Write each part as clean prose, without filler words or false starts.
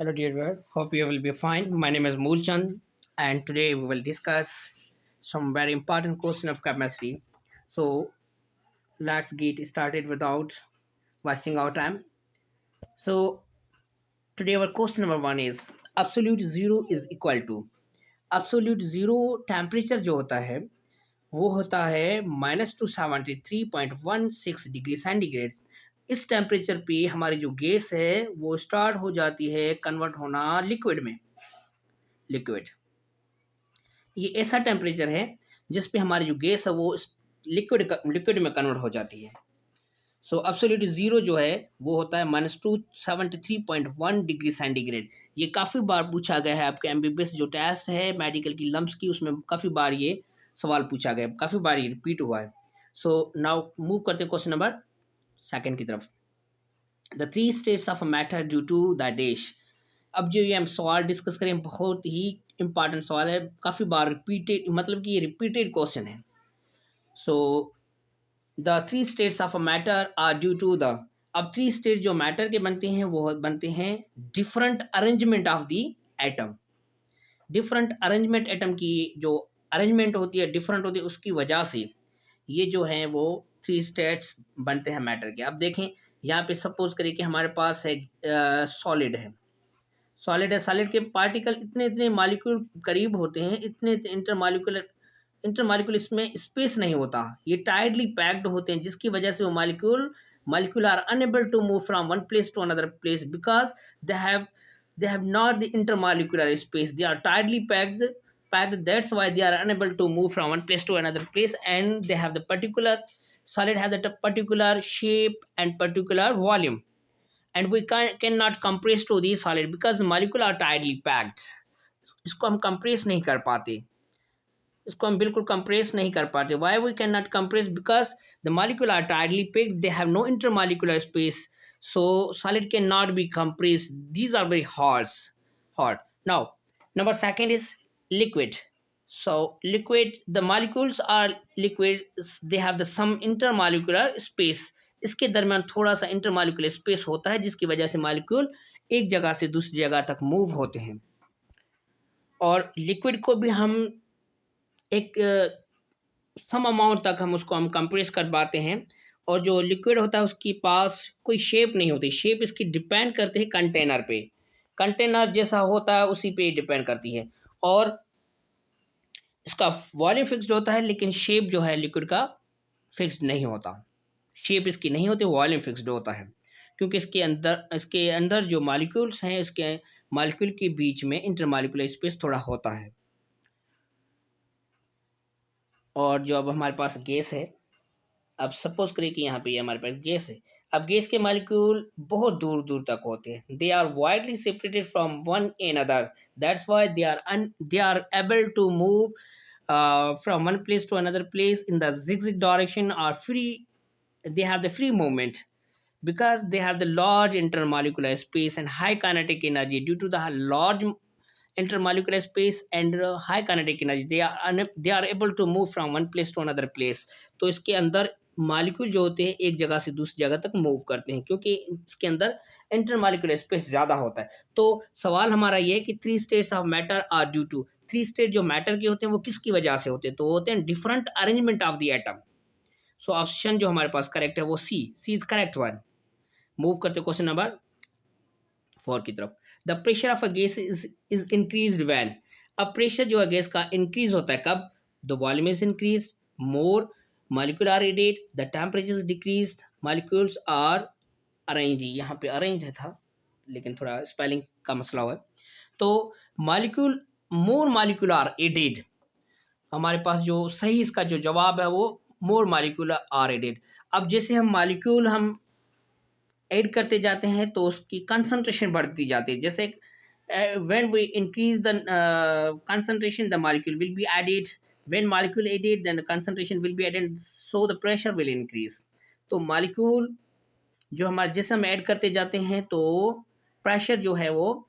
Hello, dear viewer. Hope you will be fine. My name is Moolchand, and today we will discuss some very important question of chemistry. So let's get started without wasting our time. So today our question number one is absolute zero is equal to absolute zero temperature जो होता है वो होता है -273.16 degree centigrade. इस temperature पे हमारी जो गैस है वो स्टार्ट हो जाती है कन्वर्ट होना लिक्विड। ये ऐसा टेम्परेचर है जिस पे हमारी जो गैस है वो लिक्विड में कन्वर्ट हो जाती है। सो एब्सोल्यूट जीरो जो है वो होता है -273.1 डिग्री सेंटीग्रेड। ये काफ़ी बार पूछा गया है आपके एमबीबीएस जो टेस्ट है मेडिकल की लम्स की, उसमें काफ़ी बार ये सवाल पूछा गया है, काफ़ी बार ये रिपीट हुआ है। सो नाउ मूव करते हैं क्वेश्चन नंबर सेकंड की तरफ। The three states of matter due to the dash. अब जो ये हम सवाल डिस्कस करें बहुत ही इंपॉर्टेंट सवाल है, काफ़ी बार रिपीटेड, मतलब कि ये रिपीटेड क्वेश्चन है। So the three states of matter are due to the, अब थ्री स्टेट जो मैटर के बनते हैं वो बनते हैं different arrangement of the atom. Different arrangement atom की जो अरेंजमेंट होती है डिफरेंट होती है, उसकी वजह से ये जो है वो थ्री स्टेट्स बनते हैं मैटर के। अब देखें यहाँ पे सपोज करिए कि हमारे पास है सॉलिड है, सॉलिड के पार्टिकल इतने इतने मॉलिक्यूल करीब होते हैं, इतने इंटरमॉलिक्यूल इसमें स्पेस नहीं होता, ये टाइटली पैक्ड होते हैं, जिसकी वजह से वो molecule are unable to move from one place to another place because they have not the intermolecular space, they are tightly packed, that's why they are unable to move from one place to another place, and they have the particular solid have the particular shape and particular volume, and we cannot compress to the solid because the molecule are tightly packed। इसको हम compress नहीं कर पाते, इसको हम बिल्कुल compress नहीं कर पाते। Why we can not compress because the molecule are tightly packed, they have no intermolecular space, so solid cannot be compressed, these are very hard। Now number second is liquid। So liquid, the molecules are liquid, they have the some intermolecular space, इसके दरमियान थोड़ा सा intermolecular space होता है जिसकी वजह से molecule एक जगह से दूसरी जगह तक मूव होते हैं। और लिक्विड को भी हम एक सम अमाउंट तक हम कंप्रेस कर पाते हैं, और जो लिक्विड होता है उसके पास कोई शेप नहीं होती, शेप इसकी डिपेंड करती है कंटेनर पे, कंटेनर जैसा होता है उसी पे डिपेंड करती है, और इसका वॉल्यूम फिक्स्ड होता है लेकिन शेप जो है लिक्विड का फिक्स्ड नहीं होता, शेप इसकी नहीं होती, वॉल्यूम फिक्स्ड होता है, क्योंकि इसके अंदर जो मॉलिक्यूल्स हैं इसके मॉलिक्यूल के बीच में इंटरमॉलिक्यूलर स्पेस थोड़ा होता है। और जो अब हमारे पास गैस है, अब सपोज करिए कि यहाँ पे हमारे पास गैस है, अब गैस के मॉलिक्यूल बहुत दूर दूर तक होते हैं, they are widely separated from one another, that's why they are able to move from one place to another place in the zigzag direction or free, they have the free movement because they have the large intermolecular space and high kinetic energy. Due to the large intermolecular space and high kinetic energy, they are able to move from one place to another place। तो इसके अंदर molecule जो होते हैं एक जगह से दूसरी जगह तक मूव करते हैं क्योंकि इसके अंदर इंटरमॉलिक्यूलर स्पेस ज़्यादा होता है। तो सवाल हमारा ये है कि three states of matter are due to, three state जो मैटर के होते हैं वो किसकी वजह से होते हैं, तो वो होते हैं different arrangement of the atom. So option जो हमारे पास करेक्ट है वो सी इज करेक्ट वन। मूव करते क्वेश्चन नंबर 4 की तरफ। The pressure of a gas is increased when, अब प्रेशर जो है गैस का इंक्रीज होता है कब, the volume is increase, more molecule are added, the temperature is decrease, molecules are arrange, यहाँ पे अरेंज था लेकिन थोड़ा स्पेलिंग का मसला हुआ है। तो molecule more molecule are added, हमारे पास जो सही इसका जो जवाब है वो मोर मॉलिक्यूल आर एडेड। अब जैसे हम मॉलिक्यूल हम ऐड करते जाते हैं तो उसकी कंसंट्रेशन बढ़ती जाती है, जैसे when we increase the concentration the molecule will be added, when molecule added then the concentration will be added, so the pressure will increase। तो मॉलिक्यूल जो हमारे जैसे हम ऐड करते जाते हैं तो प्रेशर जो है वो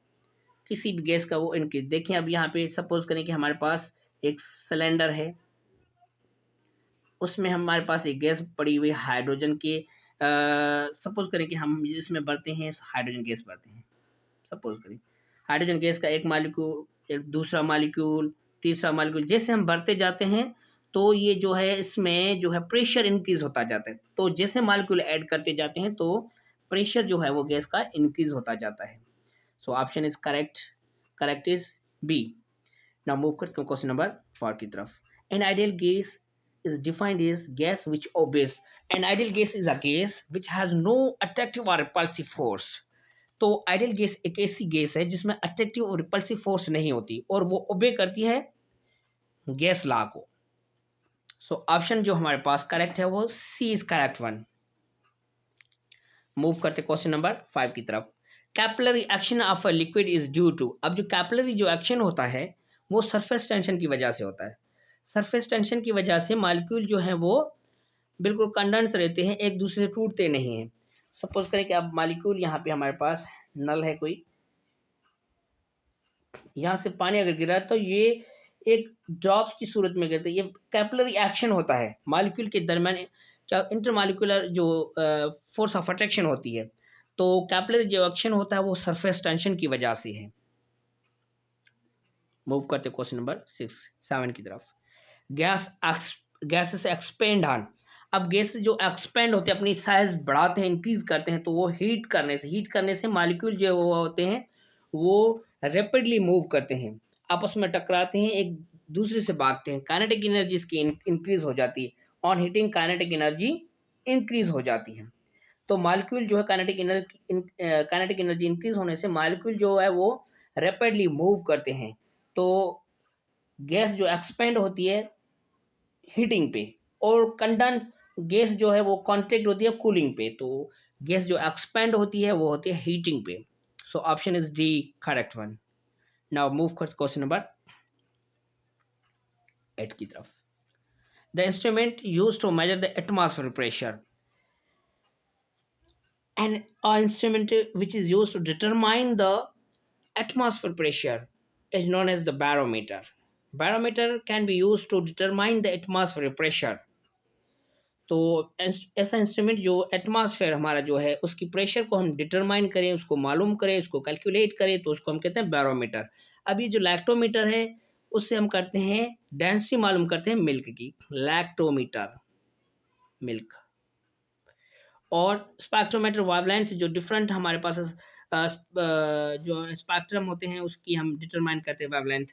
किसी भी गैस का वो इंक्रीज। देखिए अब यहाँ पे सपोज करें कि हमारे पास एक सिलेंडर है, उसमें हमारे पास एक गैस पड़ी हुई हाइड्रोजन के, सपोज करें कि हम इसमें भरते हैं हाइड्रोजन गैस भरते हैं, सपोज करें हाइड्रोजन गैस का एक मालिक्यूल, एक दूसरा मालिक्यूल, तीसरा मालिक्यूल, जैसे हम बढ़ते जाते हैं तो ये जो है इसमें जो है प्रेशर इंक्रीज होता जाता है। तो जैसे मालिक्यूल ऐड करते जाते हैं तो प्रेशर जो है वो गैस का इंक्रीज होता जाता है। So option is correct, correct is B. Now move करते हैं क्वेश्चन नंबर 4 की तरफ। An ideal gas is defined as gas which obeys. An ideal gas is a gas which has no attractive or repulsive force. तो ideal gas एक ऐसी gas है जिसमें attractive और रिपल्सिव फोर्स नहीं होती और वो ओबे करती है गैस लॉ को। सो ऑप्शन जो हमारे पास करेक्ट है वो सी इज करेक्ट वन। मूव करते क्वेश्चन नंबर 5 की तरफ। Capillary action of a liquid is due to. अब जो कैपिलरी जो एक्शन होता है वो सरफेस टेंशन की वजह से होता है। सरफेस टेंशन की वजह से मॉलिक्यूल जो है वो बिल्कुल कंडेंस रहते हैं, एक दूसरे से टूटते नहीं हैं। सपोज करें कि अब मॉलिक्यूल यहाँ पे हमारे पास नल है कोई, यहाँ से पानी अगर गिरा तो ये एक ड्रॉप्स की सूरत में गिरता है। ये कैपिलरी एक्शन होता है मॉलिक्यूल के दरमियान, इंटरमॉलिक्यूलर जो फोर्स ऑफ अट्रैक्शन होती है। तो कैपिलरी जो एक्शन होता है वो सरफेस टेंशन की वजह से है। मूव करते क्वेश्चन नंबर 7 की तरफ। Gases expand on. अब गैस जो एक्सपेंड होते हैं, अपनी साइज बढ़ाते हैं, इंक्रीज करते हैं, तो वो हीट करने से मॉलिक्यूल जो वो होते हैं वो रैपिडली मूव करते हैं, आपस में टकराते हैं, एक दूसरे से भागते हैं। काइनेटिक एनर्जी इसकी इंक्रीज हो जाती है। On heating kinetic energy increase हो जाती है। तो मॉलिक्यूल जो है काइनेटिक एनर्जी इंक्रीज होने से मॉलिक्यूल जो है वो रैपिडली मूव करते हैं। तो गैस जो एक्सपेंड होती है हीटिंग पे और कंडेंस गैस जो है वो कॉन्ट्रैक्ट होती है कूलिंग पे। तो गैस जो एक्सपेंड होती है वो होती है हीटिंग पे। So option is D correct one. Now move कर क्वेश्चन नंबर 8 की तरफ। The instrument used to measure the atmospheric pressure. An instrument which is used to determine the atmosphere pressure is known as the barometer. Barometer can be used to determine the atmospheric pressure. तो ऐसा instrument जो atmosphere हमारा जो है उसकी pressure को हम determine करें, उसको मालूम करें, उसको कैलकुलेट करें, तो उसको हम कहते हैं बैरोमीटर। अब ये जो लैक्टोमीटर है उससे हम करते हैं डेंसिटी मालूम करते हैं मिल्क की, लैक्टोमीटर मिल्क। और स्पेक्ट्रोमीटर वेवलेंथ जो डिफरेंट हमारे पास जो स्पेक्ट्रम होते हैं उसकी हम डिटरमाइन करते हैं वेवलेंथ।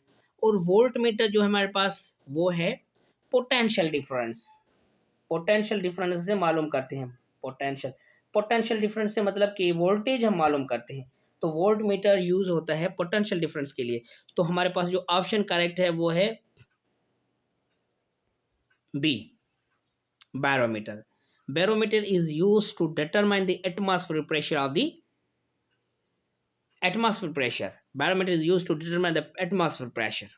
और वोल्ट मीटर जो हमारे पास वो है पोटेंशियल डिफरेंस। पोटेंशियल डिफरेंस से मालूम करते हैं पोटेंशियल डिफरेंस से मतलब कि वोल्टेज हम मालूम करते हैं। तो वोल्ट मीटर यूज होता है पोटेंशियल डिफरेंस के लिए। तो हमारे पास जो ऑप्शन करेक्ट है वो है B, barometer. Barometer is used to determine the atmospheric pressure of the atmosphere pressure. Barometer is used to determine the atmosphere pressure.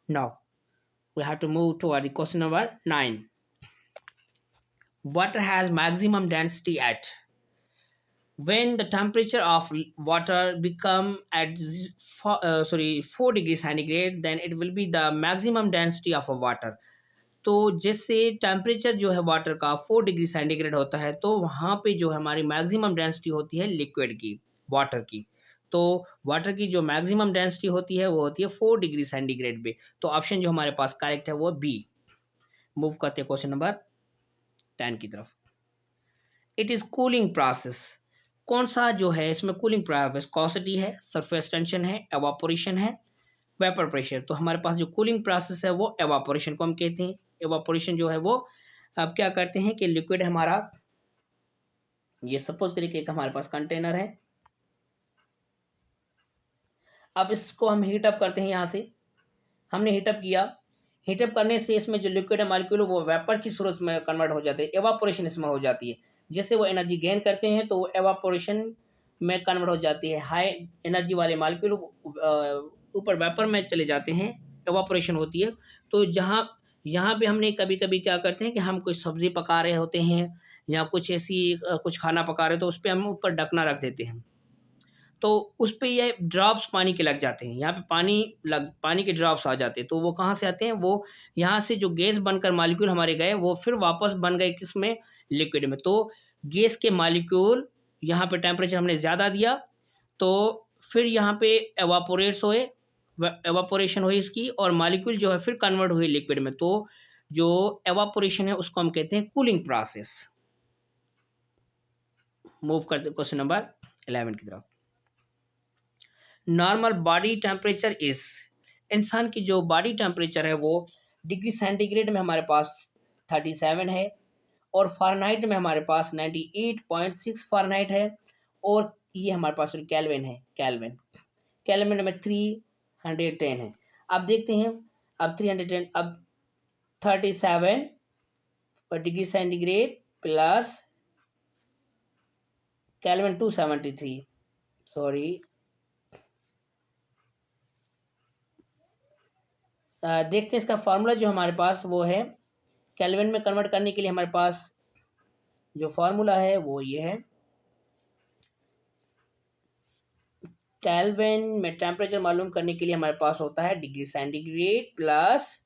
Now we have to move toward the question number 9. Water has maximum density at when the temperature of water become at 4 degrees centigrade, then it will be the maximum density of a water. तो जैसे temperature जो है water का 4 degree centigrade होता है तो वहाँ पे जो हमारी मैक्सिमम डेंसिटी होती है लिक्विड की, वाटर की। तो वाटर की जो मैक्सिमम डेंसिटी होती है वो होती है 4 डिग्री सेंटीग्रेड पे। तो ऑप्शन जो हमारे पास करेक्ट है वो बी। मूव करते हैं क्वेश्चन नंबर 10 की तरफ। It is cooling process. कौन सा जो है इसमें कूलिंग प्रोसेस? विस्कोसिटी है, सरफेस टेंशन है, एवापोरेशन है, वेपर प्रेशर। तो हमारे पास जो कूलिंग प्रोसेस है वो एवापोरेशन को हम कहते हैं। एवापोरेशन जो है वो अब क्या करते हैं कि लिक्विड हमारा, ये सपोज करिए कि एक हमारे पास कंटेनर है, अब इसको हम हीटअप करते हैं। यहाँ से हमने हीटअप किया, हीटअप करने से इसमें जो लिक्विड है मॉलिक्यूल वो वेपर की सूरत में कन्वर्ट हो जाते हैं, एवापोरेशन इसमें हो जाती है। जैसे वो एनर्जी गेन करते हैं तो वो एवापोरेशन में कन्वर्ट हो जाती है। हाई एनर्जी वाले मॉलिक्यूल ऊपर वेपर में चले जाते हैं, एवापोरेशन होती है। तो यहाँ पे हमने कभी कभी क्या करते हैं कि हम कोई सब्जी पका रहे होते हैं या कुछ ऐसी कुछ खाना पका रहे, तो उस पर हम ऊपर ढकना रख देते हैं, तो उस पर ये ड्रॉप्स पानी के लग जाते हैं। यहाँ पे पानी के ड्रॉप्स आ जाते हैं। तो वो कहाँ से आते हैं? वो यहाँ से जो गैस बनकर मॉलिक्यूल हमारे गए वो फिर वापस बन गए किस में? लिक्विड में। तो गैस के मॉलिक्यूल यहाँ पे टेम्परेचर हमने ज़्यादा दिया तो फिर यहाँ पे एवापोरेशन हुई इसकी, और मॉलिक्यूल जो है फिर कन्वर्ट हुई लिक्विड में। तो जो एवापोरेशन है उसको हम कहते हैं कूलिंग प्रोसेस। मूव करते क्वेश्चन नंबर 11 की तरफ। नॉर्मल बॉडी टेम्परेचर इज, इंसान की जो बॉडी टेम्परेचर है वो डिग्री सेंटीग्रेड में हमारे पास 37 है, और फ़ारेनहाइट में हमारे पास 98.6 फ़ारेनहाइट है, और ये हमारे पास केल्विन है। केल्विन में 310 है। अब देखते हैं, अब 310, अब 37 degree centigrade plus kelvin 273, sorry, देखते हैं इसका फार्मूला जो हमारे पास वो है, केल्विन में कन्वर्ट करने के लिए हमारे पास जो फार्मूला है वो ये है। केल्विन में टेम्परेचर मालूम करने के लिए हमारे पास होता है डिग्री सेंटीग्रेड प्लस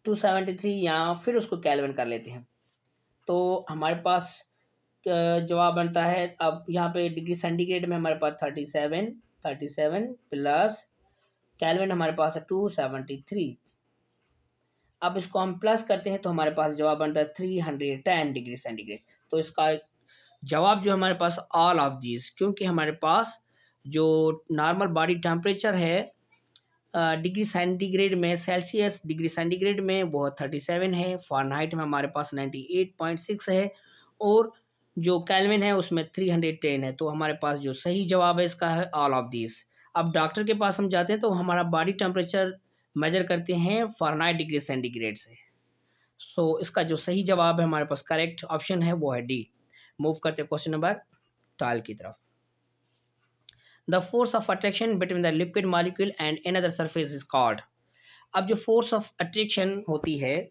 273, या फिर उसको केल्विन कर लेते हैं तो हमारे पास जवाब बनता है। अब यहाँ पे डिग्री सेंटीग्रेड में हमारे पास 37 प्लस केल्विन हमारे पास है 273। अब इसको हम प्लस करते हैं तो हमारे पास जवाब बनता है 310 डिग्री सेंटीग्रेड। तो इसका जवाब जो हमारे पास ऑल ऑफ दीज, क्योंकि हमारे पास जो नॉर्मल बॉडी टेम्परेचर है डिग्री सेंटीग्रेड में, सेल्सियस डिग्री सेंटीग्रेड में वो 37 है, फ़ारेनहाइट में हमारे पास 98.6 है, और जो केल्विन है उसमें 310 है। तो हमारे पास जो सही जवाब है इसका है ऑल ऑफ दिस। अब डॉक्टर के पास हम जाते हैं तो हमारा बॉडी टेम्परेचर मेजर करते हैं फ़ारेनहाइट डिग्री सेंटीग्रेड से। सो इसका जो सही जवाब है हमारे पास करेक्ट ऑप्शन है वो है डी। मूव करते हैं क्वेश्चन नंबर 12 की तरफ। The force of attraction between the liquid molecule and another surface is called. अब जो फोर्स ऑफ अट्रैक्शन होती है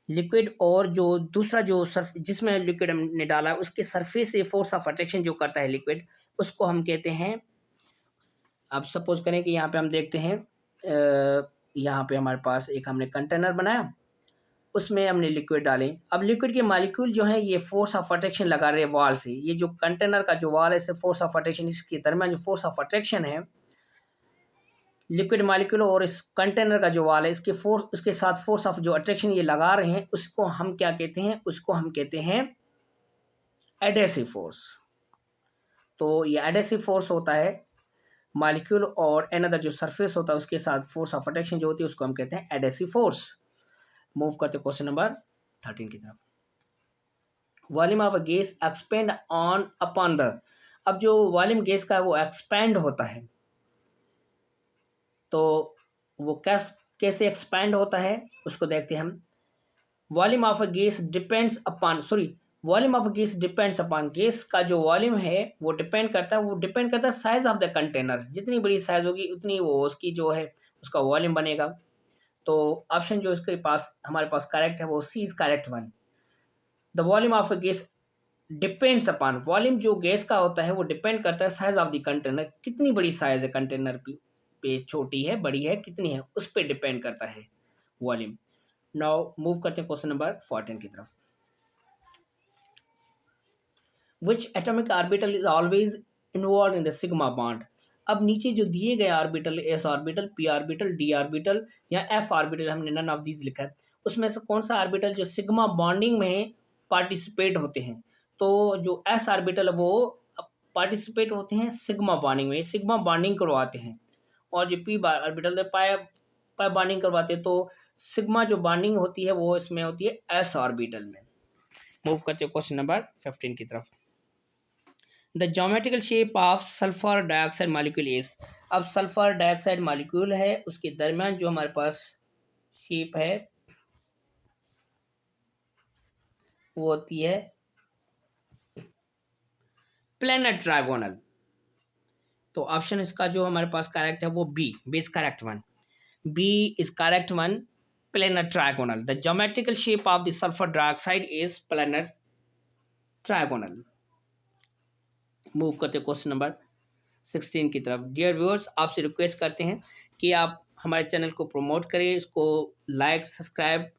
लिक्विड और जो दूसरा जो जिसमें लिक्विड हमने डाला उसके सरफेस से फोर्स ऑफ अट्रैक्शन जो करता है लिक्विड, उसको हम कहते हैं। अब सपोज करें कि यहाँ पे हम देखते हैं, यहाँ पे हमारे पास एक हमने कंटेनर बनाया, उसमें हमने लिक्विड डाले। अब लिक्विड के मॉलिक्यूल जो है ये फोर्स ऑफ अट्रैक्शन लगा रहे हैं वॉल से। ये जो कंटेनर का जो वॉल है इससे फोर्स ऑफ अट्रैक्शन, इसके दरमियान जो फोर्स ऑफ अट्रैक्शन है लिक्विड मॉलिक्यूल और इस कंटेनर का जो वॉल है इसके फोर्स, उसके साथ फोर्स ऑफ जो अट्रैक्शन ये लगा रहे हैं उसको हम क्या कहते हैं, उसको हम कहते हैं एडेसिव फोर्स। तो ये एडेसिव फोर्स होता है मॉलिक्यूल और अनदर जो सरफेस होता है उसके साथ फोर्स ऑफ अट्रैक्शन जो होती है उसको हम कहते हैं एडेसिव फोर्स। मूव करते क्वेश्चन नंबर 13 की तरफ। Volume of a gas expand on upon the, अब जो वॉल्यूम गैस का है वो एक्सपेंड होता है, तो वो कैसे एक्सपेंड होता है उसको देखते हैं हम। Volume of a gas depends upon, sorry, volume of gas depends upon, gas का जो वॉल्यूम है वो डिपेंड करता है साइज ऑफ द कंटेनर। जितनी बड़ी साइज होगी उतनी वो उसकी जो है उसका वॉल्यूम बनेगा। तो ऑप्शन जो इसके पास हमारे पास करेक्ट है वो सी is correct one. The volume of a gas depends upon, volume जो गैस का होता है वो डिपेंड करता है साइज ऑफ द कंटेनर, कितनी बड़ी साइज है कंटेनर की, पे छोटी है बड़ी है कितनी है उस पर डिपेंड करता है वॉल्यूम। नाउ मूव करते हैं क्वेश्चन नंबर 14 की तरफ। Which atomic orbital is always involved in the sigma bond? अब नीचे जो दिए गए orbital, S orbital, P orbital, D orbital या एफ ऑर्बिटल, हमने नन ऑफ दीज लिखा है, उसमें से कौन सा ऑर्बिटल जो सिग्मा बॉन्डिंग में पार्टिसिपेट होते हैं? तो जो एस ऑर्बिटल वो पार्टिसिपेट होते हैं सिग्मा बॉन्डिंग में, सिग्मा बॉन्डिंग करवाते हैं, और जो पी ऑर्बिटल पाई पाई बॉन्डिंग करवाते हैं। तो सिग्मा जो बॉन्डिंग होती है वो इसमें होती है एस ऑर्बिटल में। मूव करते हैं क्वेश्चन नंबर 15 की तरफ। The geometrical shape of sulphur dioxide molecule is, अब सल्फर डाइऑक्साइड मॉलिक्यूल है उसके दरमियान जो हमारे पास शेप है वो होती है प्लेनर ट्राइगोनल। तो ऑप्शन इसका जो हमारे पास करेक्ट है वो B is correct one. B is correct one, planar trigonal. The geometrical shape of the sulphur dioxide is planar trigonal. Move करते क्वेश्चन नंबर 16 की तरफ। डियर व्यूअर्स, आपसे रिक्वेस्ट करते हैं कि आप हमारे चैनल को प्रमोट करें, इसको लाइक, सब्सक्राइब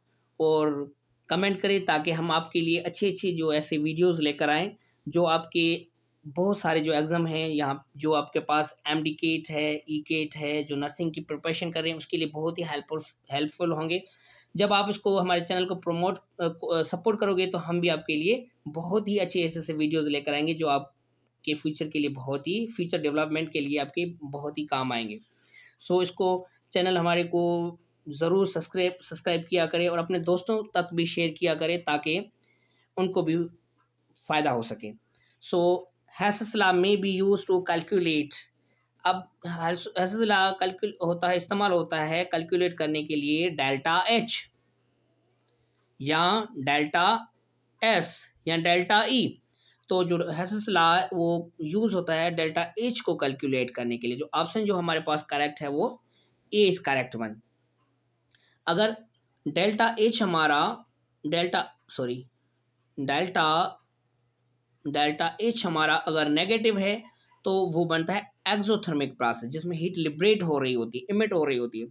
और कमेंट करें, ताकि हम आपके लिए अच्छी अच्छी जो ऐसे वीडियोस लेकर आएँ जो आपके बहुत सारे जो एग्ज़ाम हैं यहाँ, जो आपके पास एमडी केट है, ई केट है, जो नर्सिंग की प्रिपरेशन कर रहे हैं उसके लिए बहुत ही हेल्पफुल होंगे। जब आप इसको हमारे चैनल को सपोर्ट करोगे तो हम भी आपके लिए बहुत ही अच्छे ऐसे वीडियोज़ लेकर आएँगे जो आपके फ्यूचर के लिए फ्यूचर डेवलपमेंट के लिए आपके बहुत ही काम आएँगे। सो इसको चैनल हमारे को ज़रूर सब्सक्राइब किया करें और अपने दोस्तों तक भी शेयर किया करें ताकि उनको भी फ़ायदा हो सके। So hence law may be used to calculate. अब हेंस लॉ इस्तेमाल होता है कैलकुलेट करने के लिए डेल्टा एच या डेल्टा एस या डेल्टा ई। तो जो हेंस लॉ वो यूज होता है डेल्टा एच को कैलकुलेट करने के लिए। जो ऑप्शन जो हमारे पास करेक्ट है वो ए इज करेक्ट वन। अगर डेल्टा एच हमारा delta sorry delta delta H हमारा अगर नेगेटिव है तो वो बनता है एक्सोथर्मिक प्रोसेस जिसमें हीट लिबरेट हो रही होती है, इमिट हो रही होती है।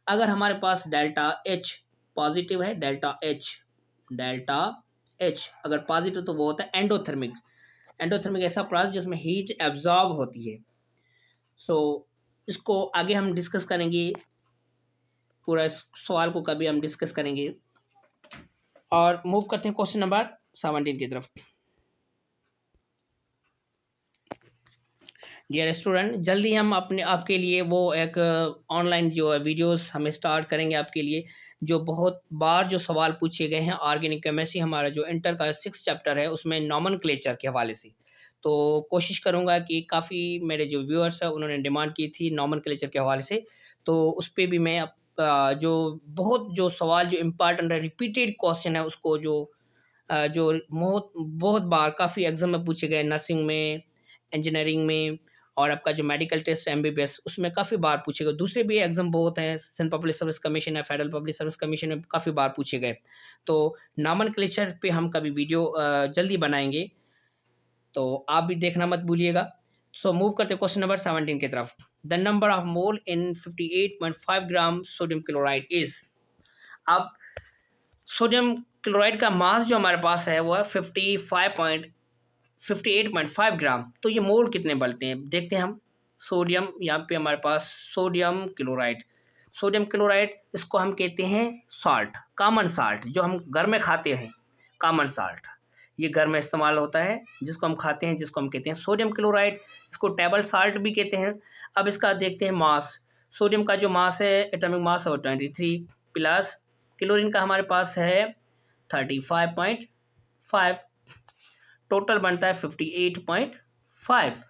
अगर हमारे पास डेल्टा एच पॉजिटिव है, डेल्टा एच अगर पॉजिटिव तो वो होता है एंडोथर्मिक। एंडोथर्मिक ऐसा प्रोसेस जिसमें हीट एब्जॉर्ब होती है। सो इसको आगे हम डिस्कस करेंगे, पूरा इस सवाल को कभी हम डिस्कस करेंगे। और मूव करते हैं क्वेश्चन नंबर 17 की तरफ। डियर स्टूडेंट, जल्दी हम आपके लिए वो एक ऑनलाइन जो है वीडियोस हम स्टार्ट करेंगे आपके लिए, जो बहुत बार जो सवाल पूछे गए हैं ऑर्गेनिक केमिस्ट्री हमारा जो इंटर का 6 चैप्टर है उसमें नॉमेनक्लेचर के हवाले से। तो कोशिश करूंगा कि काफ़ी मेरे जो व्यूअर्स हैं उन्होंने डिमांड की थी नॉमेनक्लेचर के हवाले से, तो उस पर भी मैं जो बहुत जो सवाल जो इम्पॉर्टेंट है रिपीटेड क्वेश्चन है उसको जो बहुत बहुत बार काफ़ी एग्जाम में पूछे गए नर्सिंग में, इंजीनियरिंग में, और आपका जो मेडिकल टेस्ट एमबीबीएस उसमें काफ़ी बार पूछे गए। दूसरे भी एग्जाम बहुत हैं, सेंट्रल पब्लिक सर्विस कमीशन है, फेडरल पब्लिक सर्विस कमीशन में काफ़ी बार पूछे गए। तो नॉमेनक्लेचर पे हम कभी वीडियो जल्दी बनाएंगे, तो आप भी देखना मत भूलिएगा। सो मूव करते क्वेश्चन नंबर 17 की तरफ। The number of mole in 58.5 gram sodium chloride is. अब सोडियम क्लोराइड का मास जो हमारे पास है वो है 58.5 ग्राम। तो ये मोल कितने बनते हैं देखते हैं हम। सोडियम, यहाँ पे हमारे पास सोडियम क्लोराइड इसको हम कहते हैं साल्ट, कॉमन साल्ट जो हम घर में खाते हैं, कॉमन साल्ट ये घर में इस्तेमाल होता है जिसको हम खाते हैं, जिसको हम कहते हैं सोडियम क्लोराइड। इसको टेबल साल्ट भी कहते हैं। अब इसका देखते हैं मास। सोडियम का जो मास है एटॉमिक मास है वो 23 प्लस क्लोरीन का हमारे पास है 35.5, टोटल बनता है 58.5।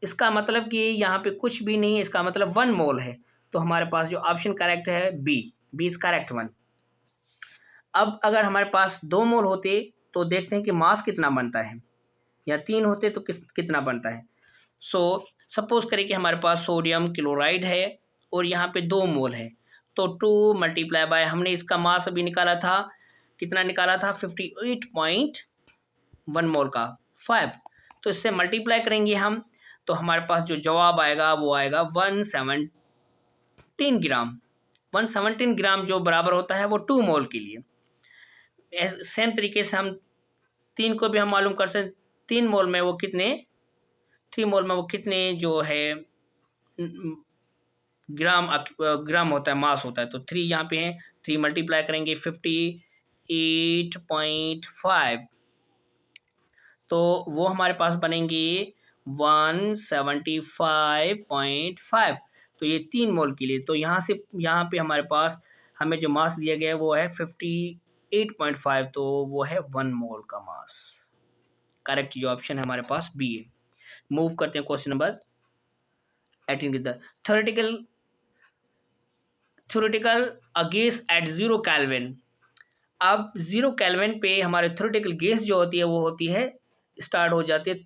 इसका मतलब कि यहाँ पे कुछ भी नहीं है, इसका मतलब 1 मोल है। तो हमारे पास जो ऑप्शन करेक्ट है बी इज करेक्ट वन। अब अगर हमारे पास 2 मोल होते तो देखते हैं कि मास कितना बनता है, या 3 होते तो कितना बनता है। सो सपोज करें कि हमारे पास सोडियम क्लोराइड है और यहाँ पे 2 मोल है, तो 2 मल्टीप्लाई बाय हमने इसका मास अभी निकाला था, कितना निकाला था 58.1 मोल का 5। तो इससे मल्टीप्लाई करेंगे हम तो हमारे पास जो जवाब आएगा वो आएगा 117 ग्राम। 117 ग्राम जो बराबर होता है वो 2 मोल के लिए। सेम तरीके से हम 3 को भी हम मालूम कर सकते, 3 मोल में वो कितने, 3 मोल में वो कितने जो है ग्राम होता है, मास होता है। तो 3 यहाँ पे है, 3 मल्टीप्लाई करेंगे 58.5, तो वो हमारे पास बनेंगे 175.5। तो ये 3 मोल के लिए। तो यहाँ पे हमारे पास हमें जो मास दिया गया है वो है 58.5, तो वो है 1 मोल का मास। करेक्ट जो ऑप्शन है हमारे पास बी है। मूव करते हैं क्वेश्चन नंबर 18 की तरफ। Theoretical gas at 0 kelvin. अब 0 केल्विन पे हमारे थ्योरेटिकल गैस जो होती है वो होती है, स्टार्ट हो जाती है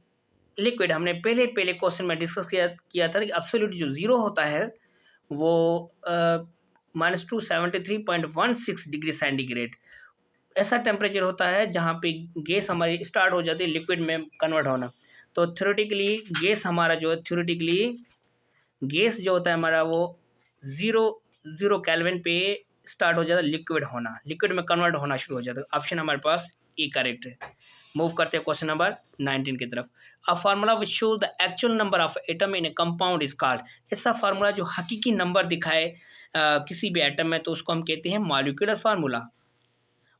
लिक्विड। हमने पहले क्वेश्चन में डिस्कस किया था कि एब्सोल्यूट जो 0 होता है वो -273.16 डिग्री सेंटीग्रेड ऐसा टेम्परेचर होता है जहाँ पे गैस हमारी स्टार्ट हो जाती है लिक्विड में कन्वर्ट होना। तो थ्योरेटिकली गैस हमारा जो है गैस जो होता है हमारा वो 0 केल्विन पे स्टार्ट हो जाता है लिक्विड में कन्वर्ट होना शुरू हो जाता है। ऑप्शन हमारे पास ए करेक्ट है। मूव करते हैं क्वेश्चन नंबर 19 की तरफ। A formula which show the actual number of atom in A compound is called. ऐसा फार्मूला जो हकीकी नंबर दिखाए किसी भी एटम में, तो उसको हम कहते हैं मॉलिक्यूलर फार्मूला।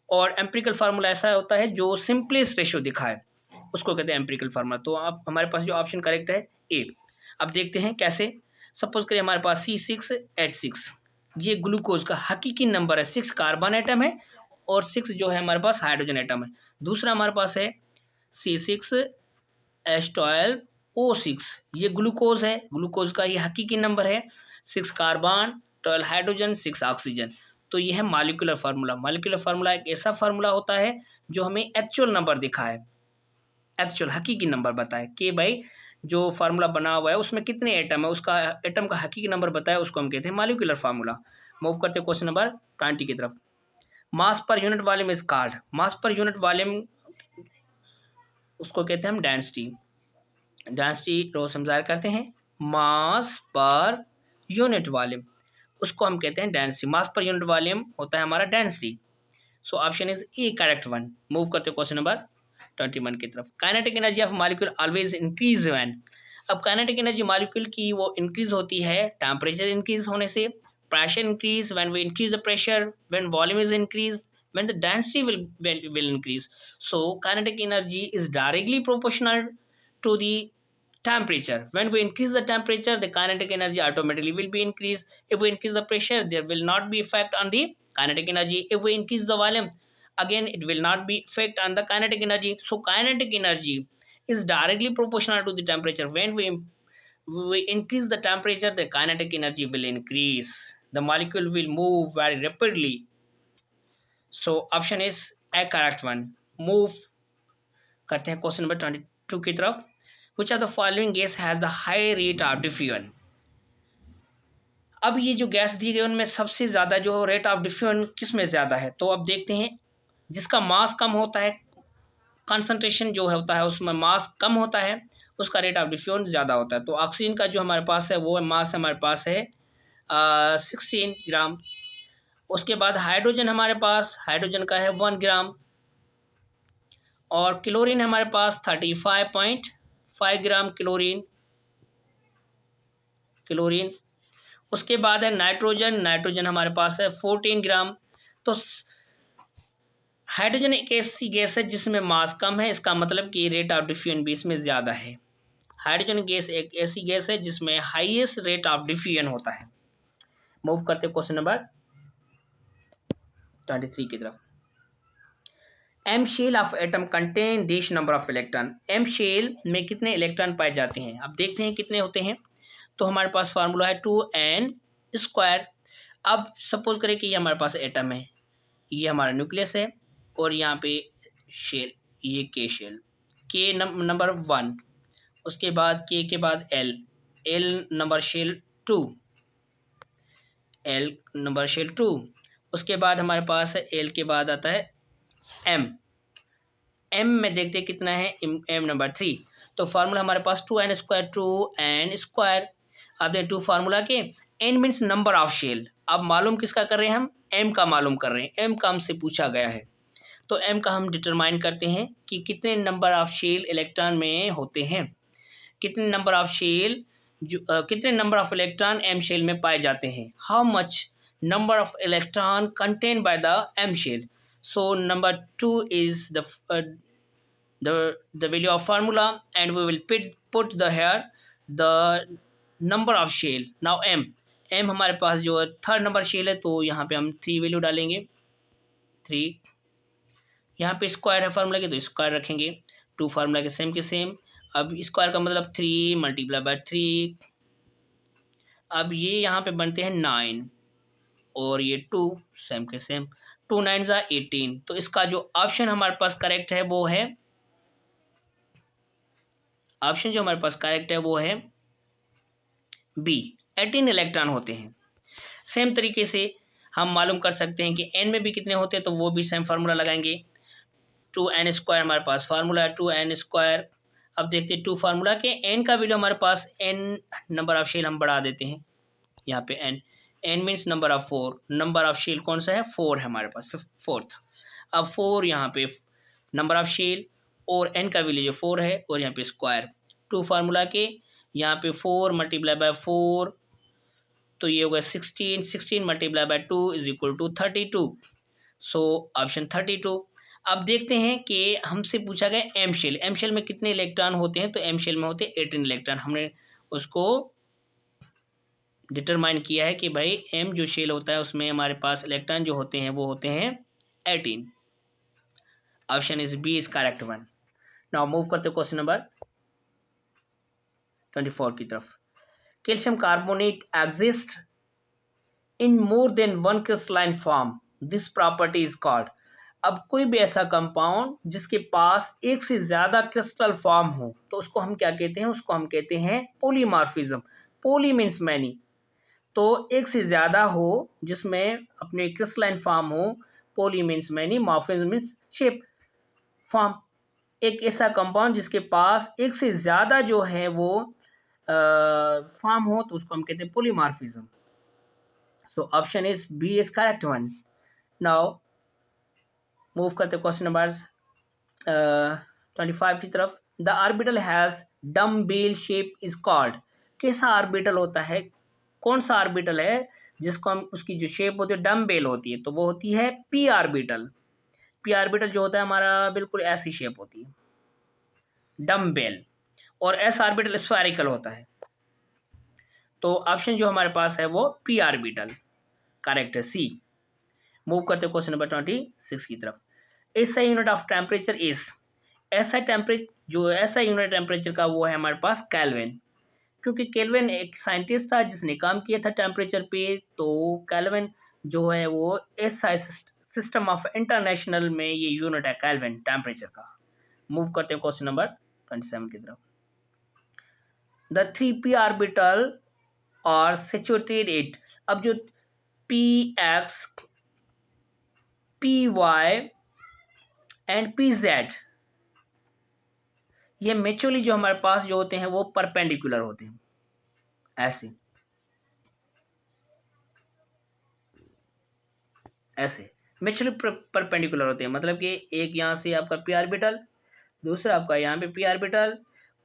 और एम्पिरिकल फार्मूला ऐसा होता है जो सिंपलेस्ट रेशियो दिखाए, उसको कहते हैं एम्पिरिकल फार्मूला। तो अब हमारे पास जो ऑप्शन करेक्ट है ए। अब देखते हैं कैसे। सपोज करिए हमारे पास C6H6, ये ग्लूकोज का हकीकी नंबर है। 6 कार्बन एटम है और 6 जो है हमारे पास हाइड्रोजन एटम है। दूसरा हमारे पास है C6H12O6, ये ग्लूकोज है, ग्लूकोज का ये हकीकी नंबर है। 6 कार्बन, 12 हाइड्रोजन, 6 ऑक्सीजन। तो ये है मॉलिक्यूलर फार्मूला। मॉलिक्यूलर फार्मूला एक ऐसा फार्मूला होता है जो हमें एक्चुअल नंबर दिखाए, एक्चुअल हकीकी नंबर बताए कि भाई जो फार्मूला बना हुआ है उसमें कितने एटम है, उसका एटम का हकीकी नंबर बताए, उसको हम कहते हैं मॉलिक्यूलर फार्मूला। मूव करते हैं क्वेश्चन नंबर 20 की तरफ। Mass per unit volume is called. Mass per unit volume उसको कहते हैं हम डेंसिटी। डेंसिटी रोज समझा करते हैं। मास पर यूनिट वॉल्यूम उसको हम कहते हैं डेंसिटी। मास पर यूनिट वॉल्यूम होता है हमारा density. So option is a correct one. Move करते क्वेश्चन नंबर 21 की तरफ। Kinetic energy of molecule always increase when. अब काइनेटिक एनर्जी मॉलिक्यूल की वो इंक्रीज होती है टेम्परेचर इंक्रीज होने से, pressure increase when we increase the pressure, when volume is increase, when the density will increase. So kinetic energy is directly proportional to the temperature. When we increase the temperature, the kinetic energy automatically will be increased. If we increase the pressure, there will not be effect on the kinetic energy. If we increase the volume, again it will not be effect on the kinetic energy. So kinetic energy is directly proportional to the temperature. When we increase the temperature, the kinetic energy will increase. The molecule will move very rapidly. So option is a correct one. Move करते हैं question number 22 की तरफ। Which of the following gas has the high rate of diffusion? अब ये जो gas दी गई उनमें सबसे ज्यादा जो रेट ऑफ डिफ्यूजन किस में ज्यादा है, तो अब देखते हैं। जिसका मास कम होता है, कंसंट्रेशन जो होता है उसमें मास कम होता है, उसका रेट ऑफ डिफ्यूजन ज्यादा होता है। तो ऑक्सीजन का जो हमारे पास है वो मास हमारे पास है 16 ग्राम। उसके बाद हाइड्रोजन हमारे पास, हाइड्रोजन का है 1 ग्राम। और क्लोरीन हमारे पास 35.5 ग्राम क्लोरीन। उसके बाद है नाइट्रोजन, नाइट्रोजन हमारे पास है 14 ग्राम। तो हाइड्रोजन एक ऐसी गैस है जिसमें मास कम है, इसका मतलब कि रेट ऑफ डिफ्यूजन भी इसमें ज्यादा है। हाइड्रोजन गैस एक ऐसी गैस है जिसमें हाईएस्ट रेट ऑफ डिफ्यूजन होता है। मूव करते क्वेश्चन नंबर 23 की तरफ। M shell of atom contain dash number of electron. M shell में कितने इलेक्ट्रॉन पाए जाते हैं, अब देखते हैं कितने होते हैं। तो हमारे पास फार्मूला है 2n²। अब सपोज करें कि ये हमारे पास एटम है, ये हमारा न्यूक्लियस है और यहाँ पे शेल, ये के शेल, के नंबर 1, उसके बाद के बाद L number shell 2, L number shell 2। उसके बाद हमारे पास है एल के बाद आता है एम में देखते हैं कितना है, एम नंबर 3। तो फार्मूला हमारे पास 2n²। अब देखते 2 फार्मूला के, N means number of shell. अब मालूम किसका कर रहे हैं हम, एम का मालूम कर रहे हैं, एम का हमसे पूछा गया है। तो एम का हम डिटरमाइन करते हैं कि कितने नंबर ऑफ शेल इलेक्ट्रॉन में होते हैं, कितने नंबर ऑफ शेल कितने number of electron M shell में पाए जाते हैं। How much number of electron contain by the M shell. So number 2 is the value of formula, and we will put the here the number of shell. Now m हमारे पास जो third number shell है, तो यहाँ पे हम 3 value डालेंगे। 3 यहाँ पे स्क्वायर है फार्मूला के, तो स्क्वायर रखेंगे। 2 फार्मूला के सेम। अब स्क्वायर का मतलब 3 मल्टीप्लाई बाय 3। अब ये यहाँ पे बनते हैं 9 और ये 2 सेम के सेम, 2 9 ज़ा 18। तो इसका जो ऑप्शन हमारे पास करेक्ट है वो है, ऑप्शन जो हमारे पास करेक्ट है वो है बी, 18 इलेक्ट्रॉन होते हैं। सेम तरीके से हम मालूम कर सकते हैं कि एन में भी कितने होते हैं, तो वो भी सेम फार्मूला लगाएंगे। 2n² हमारे पास फार्मूला है 2n²। अब देखते हैं 2 फार्मूला के एन का वैल्यू हमारे पास, एन नंबर ऑफ शेल हम बढ़ा देते हैं यहाँ पे। N means number of 4, number of shell कौन सा है, 4 है हमारे पास, 4th। अब 4 यहाँ पे नंबर ऑफ शेल, और n का वैल्यू जो 4 है और यहाँ पे स्क्वायर 2 फार्मूला के यहाँ पे 4 मल्टीप्लाई बाय 4 तो ये होगा 16, 16 multiply by 2 is equal to 32। So option 32। अब देखते हैं कि हमसे पूछा गया एम शेल, एम शेल में कितने इलेक्ट्रॉन होते हैं, तो एम शेल में होते हैं 18 इलेक्ट्रॉन। हमने उसको डिटरमाइन किया है कि भाई एम जो शेल होता है उसमें हमारे पास इलेक्ट्रॉन जो होते हैं वो होते हैं 18। Option is B is correct one. Now move करते क्वेश्चन नंबर 24 की तरफ। Calcium carbonate exist in more than one crystalline form, this property is called. अब कोई भी ऐसा कंपाउंड जिसके पास एक से ज्यादा क्रिस्टल फॉर्म हो तो उसको हम क्या कहते हैं, उसको हम कहते हैं पॉलीमॉर्फिज्म। पॉली मीन्स मैनी, तो एक से ज्यादा हो जिसमें अपने क्रिस्टलाइन फॉर्म हो, poly means many, morphism means shape form. एक ऐसा कंपाउंड जिसके पास एक से ज्यादा जो है वो फॉर्म हो तो उसको हम कहते हैं polymorphism. So option is B is correct one. Now move करते क्वेश्चन नंबर 25 की तरफ। The orbital has dumbbell shape is called. कैसा ऑर्बिटल होता है, कौन सा ऑर्बिटल है जिसको हम, उसकी जो शेप होती है डम्बेल होती है, तो वो होती है पी ऑर्बिटल। पी ऑर्बिटल जो होता है हमारा बिल्कुल ऐसी शेप होती है डम्बेल, और एस ऑर्बिटल स्फेरिकल होता है। तो ऑप्शन जो हमारे पास है वो पी ऑर्बिटल करेक्ट है, सी। मूव करते क्वेश्चन नंबर 26 की तरफ। ऐसा यूनिट ऑफ टेम्परेचर इज, ऐसा टेम्परेचर जो ऐसा यूनिट टेम्परेचर का वो है हमारे पास केल्विन, क्योंकि केल्विन एक साइंटिस्ट था जिसने काम किया था टेम्परेचर पे। तो केल्विन जो है वो ऐसा सिस्टम ऑफ इंटरनेशनल में ये यूनिट है केल्विन टेम्परेचर का। मूव करते हैं क्वेश्चन नंबर 27 की तरफ। द 3p ऑर्बिटल और सिचुएटेड इट। अब जो px py एंड pz ये म्यूचुअली जो हमारे पास जो होते हैं वो परपेंडिकुलर होते हैं, ऐसे ऐसे म्यूचुअली परपेंडिकुलर होते हैं। मतलब कि एक यहाँ से आपका पी ऑर्बिटल, दूसरा आपका यहाँ पे पी ऑर्बिटल,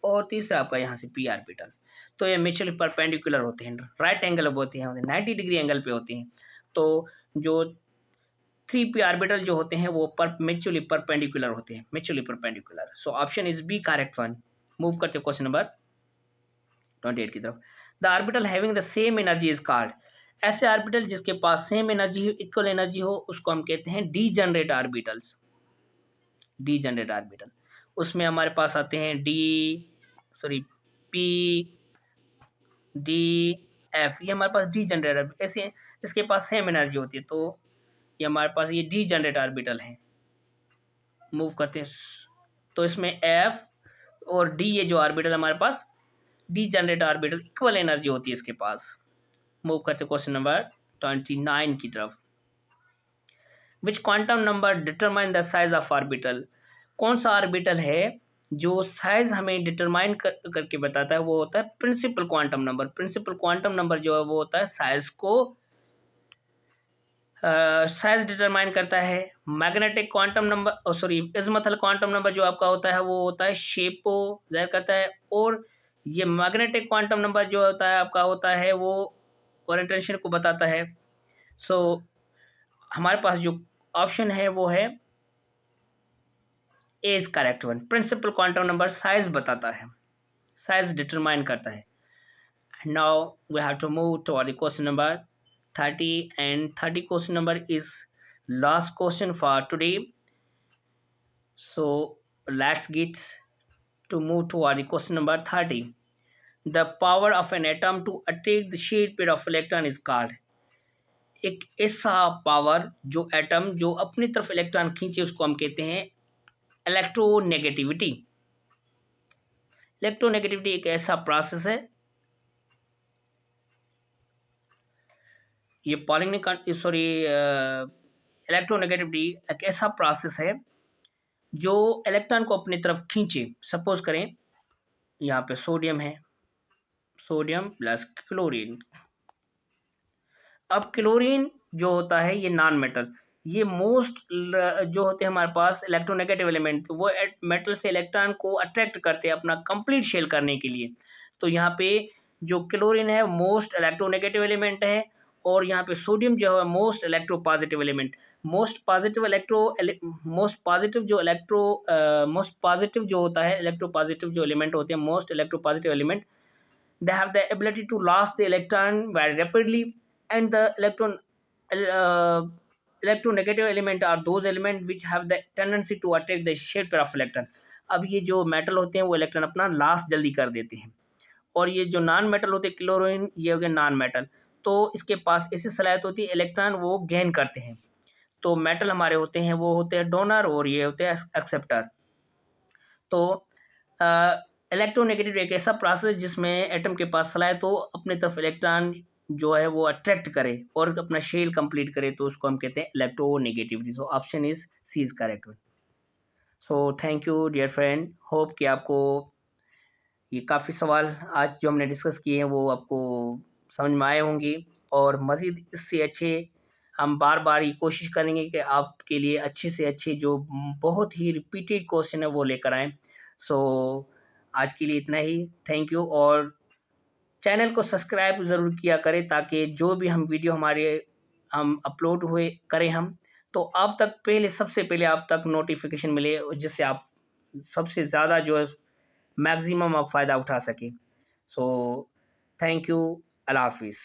और तीसरा आपका यहाँ से पी ऑर्बिटल। तो ये म्यूचुअली परपेंडिकुलर होते हैं, राइट एंगल होते हैं, 90 डिग्री एंगल पे होते हैं। तो जो 3p ऑर्बिटल जो होते हैं वो म्यूचुअली परपेंडिकुलर होते हैं, mutually perpendicular. So option is B correct one. Move करते क्वेश्चन नंबर 28 की तरफ। The orbital having the same energy is called. ऐसे ऑर्बिटल जिसके पास सेम एनर्जी हो, इक्वल एनर्जी हो, उसको हम कहते हैं डीजनरेट ऑर्बिटल्स। डीजनरेट ऑर्बिटल उसमें हमारे पास आते हैं पी डी एफ, ये हमारे पास डीजनरेट ऐसे जिसके पास सेम एनर्जी होती है, तो ये हमारे पास ये डीजनरेट ऑर्बिटल है। मूव करते हैं, तो इसमें एफ और डी ये जो ऑर्बिटल हमारे पास डीजनरेट ऑर्बिटल इक्वल एनर्जी होती है इसके पास। मूव करते क्वेश्चन नंबर 29 की तरफ। Which quantum number determine the size of orbital. कौन सा ऑर्बिटल है जो साइज हमें डिटरमाइन करके बताता है, वो होता है principal quantum number. Principal quantum number जो है वो होता है साइज को साइज डिटरमाइन करता है। Magnetic quantum number sorry azimuthal quantum number जो आपका होता है वो होता है शेप को जाहिर करता है, और ये मैग्नेटिक क्वांटम नंबर जो होता है आपका होता है वो ओरिएंटेशन को बताता है। सो हमारे पास जो ऑप्शन है वो है a is correct one. Principal quantum number size बताता है, साइज डिटरमाइन करता है। Now we have to move to the question number 30 and 30 question number is last question for today. So let's get to move toward the question number 30. The power of an atom to attract the shared pair of electron is called। एक ऐसा power जो atom जो अपनी तरफ electron खींचे उसको हम कहते हैं इलेक्ट्रोनेगेटिविटी। इलेक्ट्रोनेगेटिविटी एक ऐसा प्रोसेस है, ये पॉलिंग सॉरी इलेक्ट्रोनेगेटिविटी एक ऐसा प्रोसेस है जो इलेक्ट्रॉन को अपनी तरफ खींचे। सपोज करें यहाँ पे सोडियम है, सोडियम प्लस क्लोरीन। अब क्लोरीन जो होता है ये नॉन मेटल, ये मोस्ट जो होते हैं हमारे पास इलेक्ट्रोनेगेटिव एलिमेंट, वो मेटल से इलेक्ट्रॉन को अट्रैक्ट करते हैं अपना कंप्लीट शेल करने के लिए। तो यहाँ पे जो क्लोरीन है मोस्ट इलेक्ट्रोनेगेटिव एलिमेंट है, और यहाँ पे सोडियम जो है most electropositive element. Most positive जो होता है इलेक्ट्रोपॉजिटिव जो एलिमेंट होते हैं, most electropositive element, they have the ability to last the electron very rapidly, and the uh, electronegative element are those elements which have the tendency to attract the shared pair of electron। अब ये जो metal होते हैं वो electron अपना last जल्दी कर देते हैं, और ये जो नॉन मेटल होते हैं क्लोरीन, ये हो गए नॉन मेटल, तो इसके पास ऐसी सलाहियत होती है इलेक्ट्रॉन वो गेन करते हैं। तो मेटल हमारे होते हैं वो होते हैं डोनर, और ये होते हैं एक्सेप्टर। तो इलेक्ट्रोनेगेटिव एक ऐसा प्रोसेस जिसमें एटम के पास सलाहियत हो अपने तरफ इलेक्ट्रॉन जो है वो अट्रैक्ट करे और अपना शेल कंप्लीट करे, तो उसको हम कहते हैं electronegativity. So option is C is correct. So thank you dear friend, hope कि आपको ये काफ़ी सवाल आज जो हमने डिस्कस किए हैं वो आपको समझ में आए होंगे, और मज़ीद इससे अच्छे हम बार बार ये कोशिश करेंगे कि आपके लिए अच्छे से अच्छे जो बहुत ही रिपीटेड क्वेश्चन है वो लेकर आएँ। सो आज के लिए इतना ही, थैंक यू। और चैनल को सब्सक्राइब ज़रूर किया करें ताकि जो भी हम वीडियो हमारे हम अपलोड हुए करें हम, तो आप तक पहले, सबसे पहले आप तक नोटिफिकेशन मिले, जिससे आप सबसे ज़्यादा जो है मैक्सिमम आप फ़ायदा उठा सकें। सो थैंक यू, अल्लाह हाफिज़।